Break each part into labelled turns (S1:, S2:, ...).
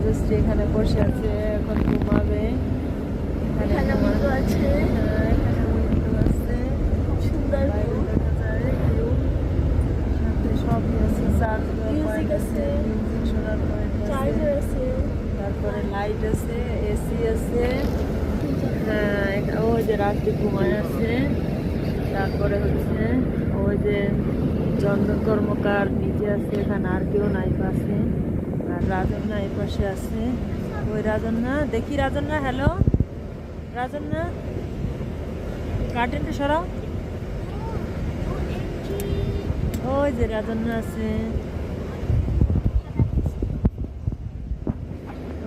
S1: রাজশ্রী এখানে বসে আছে, এখন ঘুমাবে।
S2: এখানে মতো আছে,
S1: এখানে উইন্ডো আছে,
S2: সুন্দর
S1: বাইরে দেখা যায় view। সাথে সবই আছে, চার্জ
S2: মিউজিক আছে,
S1: মিউজিক শোনার পয়েন্ট আছে,
S2: চার্জার আছে,
S1: তারপরে লাইট আছে, এসি আছে। হ্যাঁ, ওই যে রাত্রি ঘুমায় আছে। তারপরে হচ্ছে ওই যে চন্দন কর্মকার নিচে আছে, এখানে আর কেউ নাই পাশে। আর রাজন্যা এই পাশে আছে। ওই রাজন্যা, দেখি রাজন্যা, হ্যালো রাজন্যা, কার্টেনটা সরাও। ওই যে রাজন্যা আছে,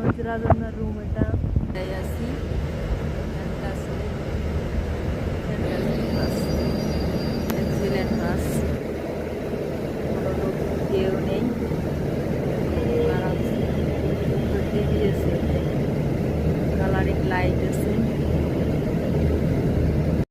S1: ওই যে রাজন্যার রুম, এটা আছি।